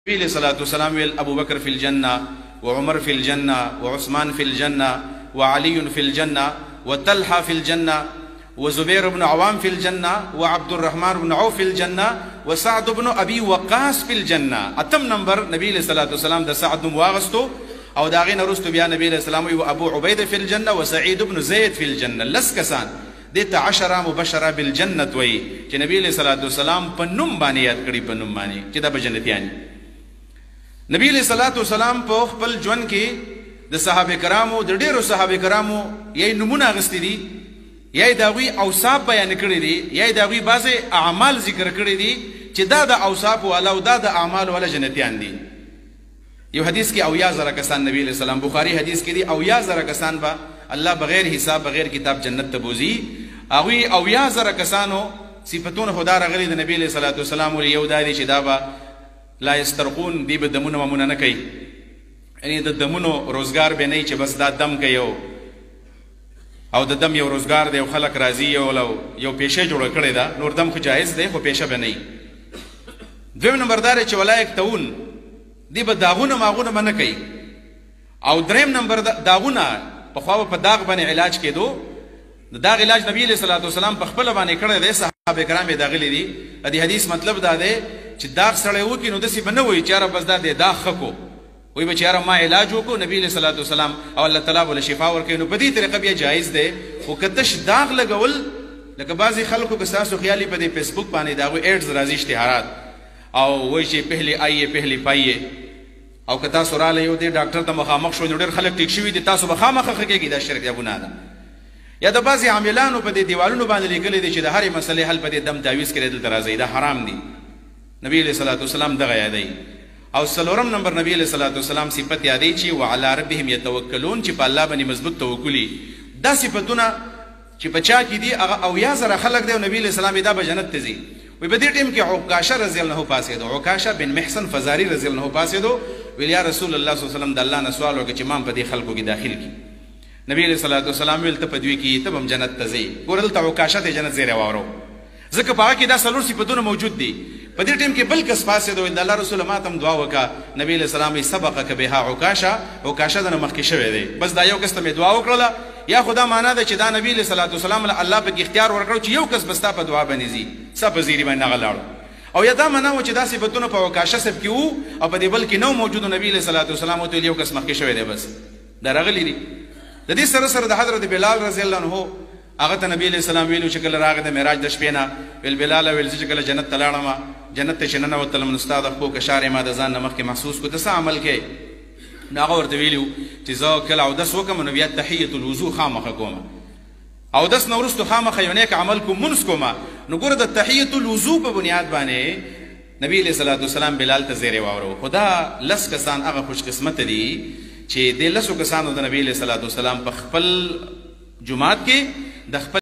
نبی صلی الله علیه وسلم ویل ابو بکر فی الجنه وعمر فی الجنه وعثمان فی الجنه وعلي فی الجنه وطلحه فی الجنه وزبير بن عوام في الجنة وعبد الرحمن بن عوف في الجنة وسعد بن أبي وقاص في الجنة. اتم نمبر نبی صلی الله علیه وسلم د سعد نوم واغستو او داغین رستو بیا نبی علیہ السلام و ابو عبیده فی الجنة وسعید بن زید فی الجنة. لس کسان دیتا 10 مبشره بالجنت وی چې نبی علیہ الصلوۃ والسلام په نوم باندې یاد کړي، په نوم باندې چې دا به جنتیان. نبی علیہ الصلوۃ والسلام په خپل ژوند کې د صحابه کرامو د ډیرو صحابه کرامو یې نمونه غستې دي، یا داوی اوصاف بیان کړی دي، یا داوی بعض اعمال ذکر کړی دي چې دا د اوصاف والا او دا د اعمال والا جنتیان دي. یو حدیث کې 80,000 کسان نبی علیہ السلام، بخاری حدیث کې دي 80,000 کسان با الله بغیر حساب بغیر کتاب جنت ته بوزي. هغه 80,000 کسانو صفاتونه خدا راغلي د نبی علیہ الصلوۃ والسلام ولې یو دادي چې دا با لا یسترقون، دی به دمونه ممونه نه کوي، یعنی د دمونو روزګار به نه چې بس دا دم کوي او د دم یو روزګار دی او خلک راضي یو پیشه جوړ کړی دا، نور دم خو جایز دی خو پیشه به نه. دویم نمبر دار چې ولایک تون، دی به داغونه ماغونه منه کوي. او دریم نمبر داغونه په خو په داغ باندې علاج کېدو، د داغ علاج نبی علیہ الصلوۃ والسلام په خپل باندې کړی دی، صحابه کرام یې داغلي دي. د حدیث مطلب دا دی چې داغ سړی وکړي نو داسې به نه وایي چې یاره بس دا دی داغ ښه کو، وی به چې یاره ما علاج وکړو نبی علیہ الصلوۃ والسلام او الله تعالی ول شفا ورکوي، نو په دې طریقه بیا جایز دی. خو که تش داغ لګول لکه بعضې خلکو که ستاسو خیالي په دې فیسبوک باندې د هغوی ایډز راځي اشتهارات او وایي چې پهلې آئیے پهلې پایې، او که تاسو راله یو دې ډاکټر ته مخامخ شو نو ډېر خلک ټیک شوي دي، تاسو به خامخا ښه کېږي، دا شرک یا ګناه ده. یا د بعضې عاملانو په دې دیوالونو باندې لیکلی دی چې د هرې مسلې حل په دې دم تعویز کړی دلته راځئ، دا حرام دي. نبی علیہ الصلوۃ والسلام دغه یادوي. او څلورم نمبر نبی علیہ الصلوۃ والسلام صفت یادوي چې وعلى ربهم یتوکلون، چې په الله باندې مضبوط توکلي. دا صفتونه چې په چا کې دي هغه 80,000 خلک دی او نبی علیہ السلام دا به جنت ته ځي. وی په دې ټیم کې عکاشه رضی الله عنه پاسېدو، عکاشه بن محسن فزاری رضی الله عنه پاسېدو، ویل یا رسول الله صلی الله علیه وسلم د الله نه سوال وکړه چې ما په دې خلکو کې داخل کړي. نبی علیہ الصلوۃ والسلام ویل ته په دوی کې ته هم جنت ته ځې. ګوره دلته عکاشه ته جنت زیری واورو، ځکه په هغه کې دا څلور صفتونه موجود دي. په دې ټیم کې بل کس پاسېدو، د الله رسول ما ته هم دعا وکړه. نبی علیہ السلام سبقک بها عکاشه، عکاشه د نه مخکې شوی دی، بس دا یو کس ته مې دعا وکړله. یا خدا معنا ده چې دا نبی علیہ الصلوۃ والسلام الله په اختیار ورکړو چې یو کس بستا په دعا باندې ځي، څه په زیری باندې هغه لاړو. او یا دا معنا و چې دا صفتونه په عکاشه سب کې وو او په دې بل کې نو موجود. نبی علیہ الصلوۃ والسلام ته یو کس مخکې شوی دی، بس دا راغلی دي. د دې سره سره د حضرت بلال رضی الله عنه هغه ته نبی علیہ السلام ویلو چې کله راغی د معراج د شپې نه، ویل بلال ویل چې کله جنت ته لاړم، جنت ته چې ننوتلم نو ستا د خپو کشارې ما د ځان نه مخکې محسوس کړو، ته څه عمل کوې؟ نو هغه ورته ویلي چې زه کله اودس وکړم نو بیا تحیة الوضو خامخه کوم، اودس نه وروسته خامخه یو نیک عمل کوم، مونځ کوم. نو ګوره د تحیة الوضو په بنیاد باندې نبی علیہ الصلوۃ والسلام بلال ته زیری واورو. خدا لس کسان هغه خوش قسمت دي چې د لسو کسانو د نبی علیہ الصلوۃ والسلام په خپل جماعت کې د خپل